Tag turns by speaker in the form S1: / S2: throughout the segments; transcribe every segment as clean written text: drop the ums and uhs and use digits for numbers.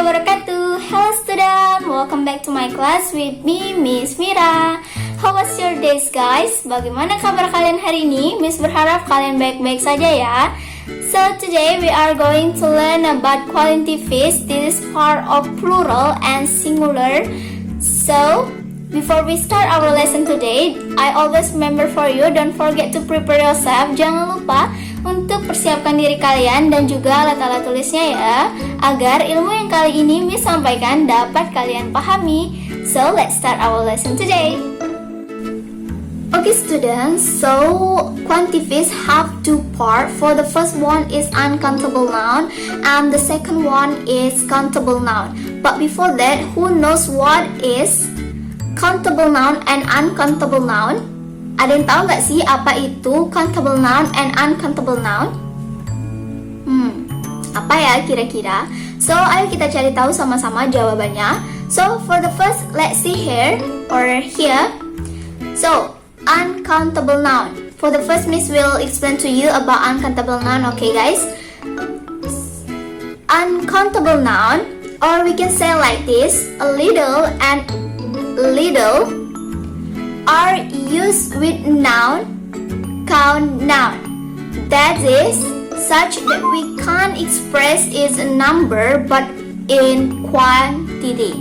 S1: wabarakatuh. Hello student, welcome back to my class with me, Miss Mira. How was your days guys? Bagaimana kabar kalian hari ini? Miss berharap kalian baik-baik saja ya. So today we are going to learn about quantities. This is part of plural and singular. So before we start our lesson today, I always remember for you, don't forget to prepare yourself. Jangan lupa untuk persiapkan diri kalian dan juga alat-alat tulisnya ya, agar ilmu yang kali ini Miss sampaikan dapat kalian pahami. So let's start our lesson today. Okay students, so quantities have two parts. For the first one is uncountable noun and the second one is countable noun. But before that, who knows what is countable noun and uncountable noun? Ada yang tahu nggak sih apa itu countable noun and uncountable noun? Apa ya kira-kira? So, ayo kita cari tahu sama-sama jawabannya. So, for the first, let's see here or here. So, uncountable noun. For the first, Miss will explain to you about uncountable noun. Okay, guys? Uncountable noun, or we can say like this: a little and little are used with noun, count noun. That is, such that we can't express its number but in quantity.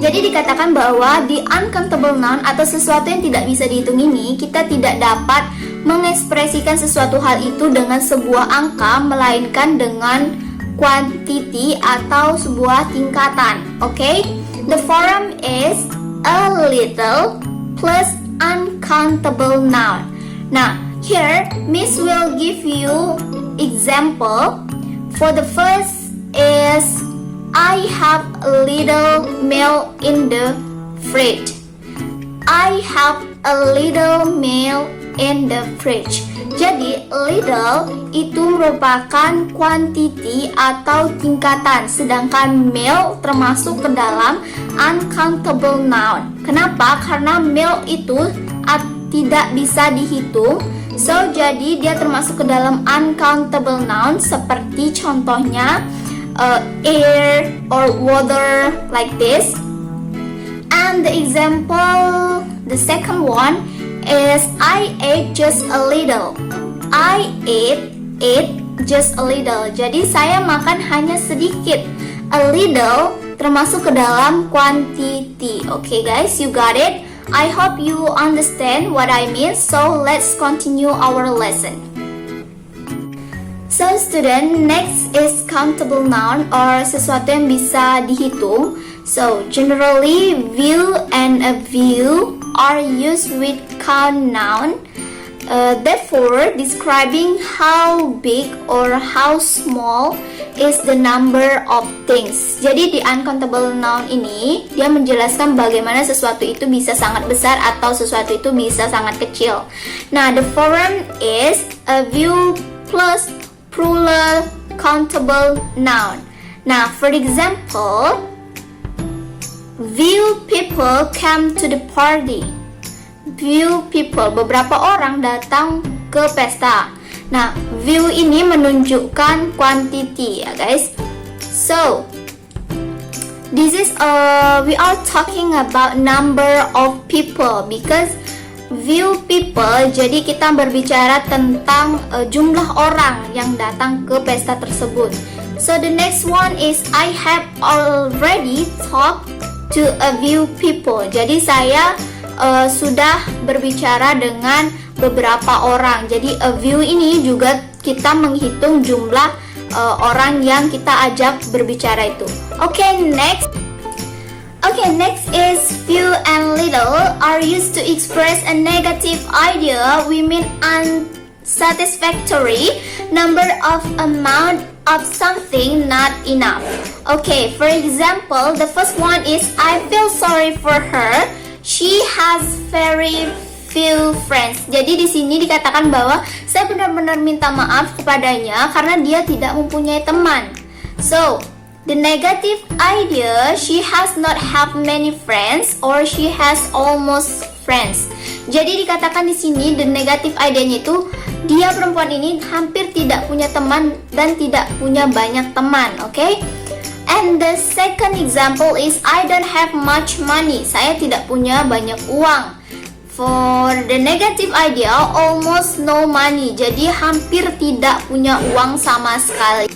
S1: Jadi dikatakan bahwa di uncountable noun atau sesuatu yang tidak bisa dihitung ini, kita tidak dapat mengekspresikan sesuatu hal itu dengan sebuah angka, melainkan dengan quantity atau sebuah tingkatan. Okay? The form is a little plus uncountable noun. Now, here Miss will give you example. For the first is I have a little milk in the fridge. I have a little milk in the fridge. Jadi little itu merupakan quantity atau tingkatan, sedangkan milk termasuk ke dalam uncountable noun. Kenapa? Karena milk itu tidak bisa dihitung. So jadi dia termasuk ke dalam uncountable noun, seperti contohnya air or water like this. And the example, the second one is I ate just a little. I ate just a little. Jadi saya makan hanya sedikit. A little termasuk ke dalam quantity. Okay guys, you got it? I hope you understand what I mean. So let's continue our lesson. So student, next is countable noun or sesuatu yang bisa dihitung. So generally view and a view are used with count noun. Therefore, describing how big or how small is the number of things. Jadi di uncountable noun ini dia menjelaskan bagaimana sesuatu itu bisa sangat besar atau sesuatu itu bisa sangat kecil. Nah, the form is a view plus plural countable noun. Now, for example, few people came to the party. Few people, beberapa orang datang ke pesta. Nah, view ini menunjukkan quantity ya guys. So, this is we are talking about number of people because view people. Jadi kita berbicara tentang jumlah orang yang datang ke pesta tersebut. So the next one is I have already talked to a few people. Jadi saya sudah berbicara dengan beberapa orang. Jadi a few ini juga kita menghitung jumlah orang yang kita ajak berbicara itu. Okay, next is few and little are used to express a negative idea. We mean unsatisfactory number of amount of something, not enough. Okay, for example, the first one is I feel sorry for her. She has very few friends. Jadi di sini dikatakan bahwa saya benar-benar minta maaf kepadanya karena dia tidak mempunyai teman. So, the negative idea, she has not have many friends or she has almost friends. Jadi dikatakan di sini the negative idea-nya itu dia perempuan ini hampir tidak punya teman dan tidak punya banyak teman, okay? And And the second example is I don't have much money. Saya tidak punya banyak uang. For the negative idea, almost no money. Jadi hampir tidak punya uang sama sekali.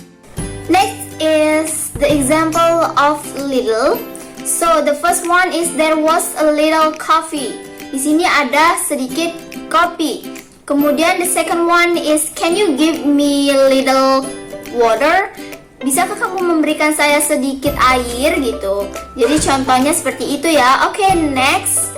S1: Next is the example of little. So the first one is there was a little coffee. Di sini ada sedikit kopi. Kemudian the second one is can you give me a little water? Bisakah kamu memberikan saya sedikit air gitu? Jadi contohnya seperti itu ya. Oke, next.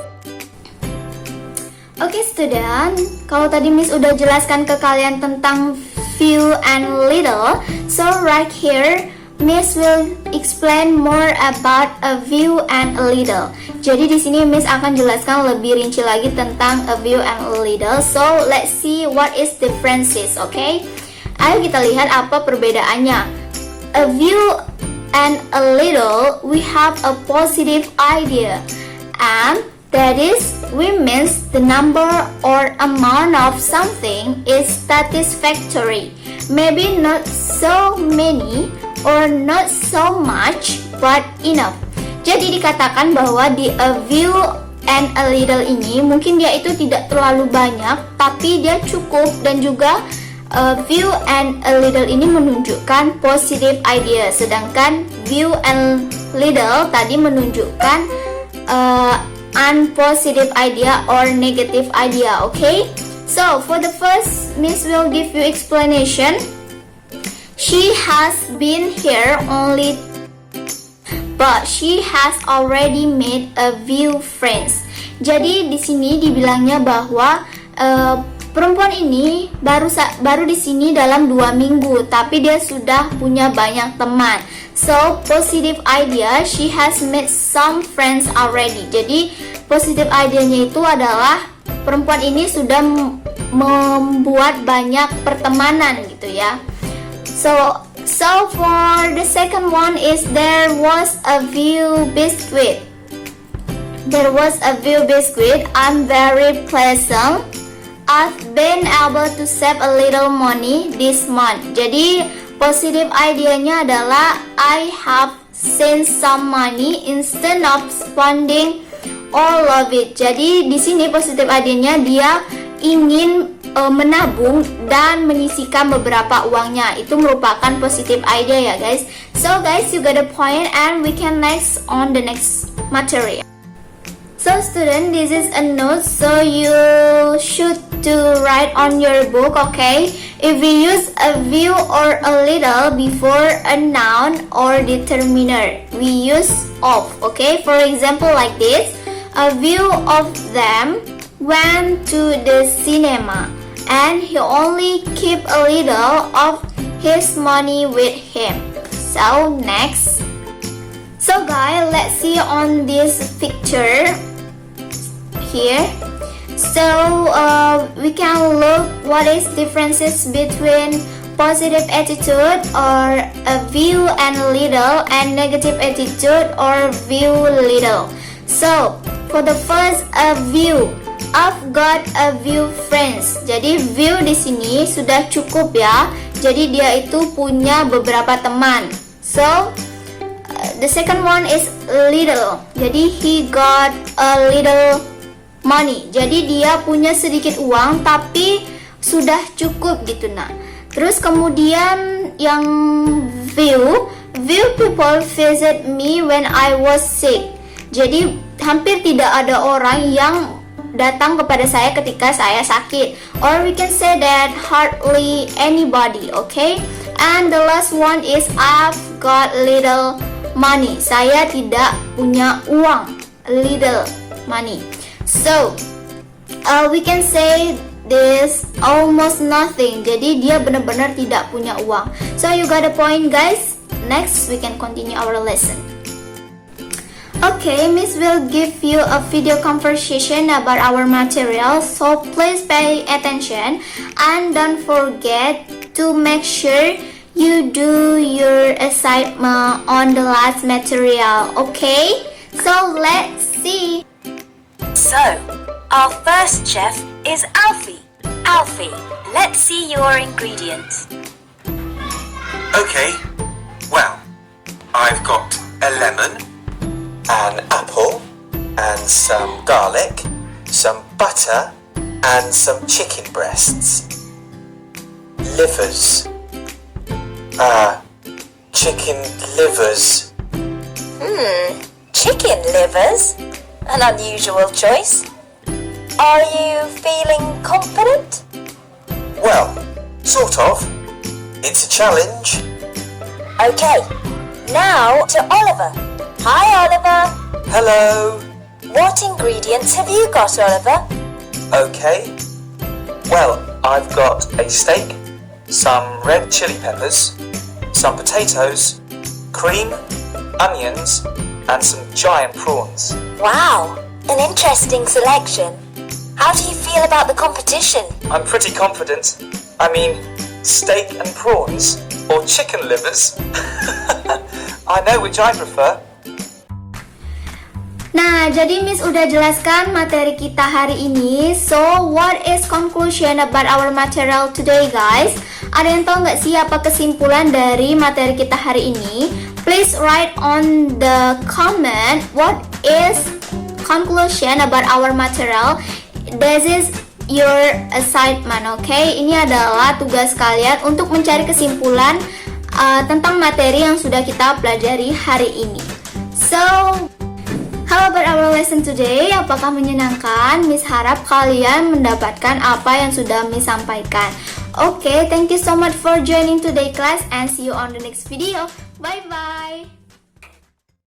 S1: Oke, student, kalau tadi Miss udah jelaskan ke kalian tentang few and little, so right here Miss will explain more about a few and a little. Jadi di sini Miss akan jelaskan lebih rinci lagi tentang a few and a little. So let's see what is differences, okay? Ayo kita lihat apa perbedaannya. A few and a little, we have a positive idea, and that is, we means the number or amount of something is satisfactory. Maybe not so many or not so much, but enough. Jadi dikatakan bahwa di a few and a little ini mungkin dia itu tidak terlalu banyak, tapi dia cukup, dan juga a few and a little ini menunjukkan positive idea, sedangkan few and little tadi menunjukkan unpositive idea or negative idea, okay? So for the first, Miss will give you explanation. She has been here only, but she has already made a few friends. Jadi di sini dibilangnya bahwa perempuan ini baru di sini dalam 2 minggu, tapi dia sudah punya banyak teman. So positive idea, she has made some friends already. Jadi positive idenya itu adalah perempuan ini sudah membuat banyak pertemanan gitu ya. So for the second one is there was a few biscuit. There was a few biscuit. I'm very pleasant. I've been able to save a little money this month. Jadi positive idenya adalah I have saved some money instead of spending all of it. Jadi di sini positive idenya dia ingin menabung dan menyisihkan beberapa uangnya. Itu merupakan positive idea ya guys. So guys, you got a point, and we can next on the next material. So student, this is a note, so you should to write on your book, okay? If we use a few or a little before a noun or determiner, we use of, okay? For example, like this, a few of them went to the cinema, and he only kept a little of his money with him. So next. So guys, let's see on this picture here. So we can look what is differences between positive attitude or a few and little, and negative attitude or few little. So for the first, a few, I've got a few friends. Jadi few di sini sudah cukup ya. Jadi dia itu punya beberapa teman. So the second one is little. Jadi he got a little money. Jadi dia punya sedikit uang tapi sudah cukup gitu nah. Terus kemudian yang few people visit me when I was sick. Jadi hampir tidak ada orang yang datang kepada saya ketika saya sakit. Or we can say that hardly anybody, okay? And the last one is I've got little money. Saya tidak punya uang, little money. So we can say this almost nothing. Jadi dia benar-benar tidak punya uang. So you got a point guys. Next we can continue our lesson. Okay, Miss will give you a video conversation about our material, so please pay attention and don't forget to make sure you do your assignment on the last material, okay? So let's see.
S2: So, our first chef is Alfie. Alfie, let's see your ingredients.
S3: Okay, well, I've got lemon, an apple, and some garlic, some butter, and some chicken breasts. Livers. Chicken livers.
S2: Chicken livers? An unusual choice. Are you feeling confident?
S3: Well, sort of. It's a challenge.
S2: Okay, now to Oliver. Hi, Oliver.
S3: Hello.
S2: What ingredients have you got, Oliver?
S3: Okay. Well, I've got a steak, some red chili peppers, some potatoes, cream, onions, and some giant prawns.
S2: Wow, an interesting selection. How do you feel about the competition?
S3: I'm pretty confident. I mean, steak and prawns or chicken livers. I know which I prefer.
S1: Nah, jadi Miss udah jelaskan materi kita hari ini. So, what is conclusion about our material today, guys? Ada yang tahu nggak sih apa kesimpulan dari materi kita hari ini? Please write on the comment what is conclusion about our material. This is your assignment, okay? Ini adalah tugas kalian untuk mencari kesimpulan tentang materi yang sudah kita pelajari hari ini. So, how about our lesson today? Apakah menyenangkan? Miss harap kalian mendapatkan apa yang sudah Miss sampaikan. Okay, thank you so much for joining today class and see you on the next video. Bye bye.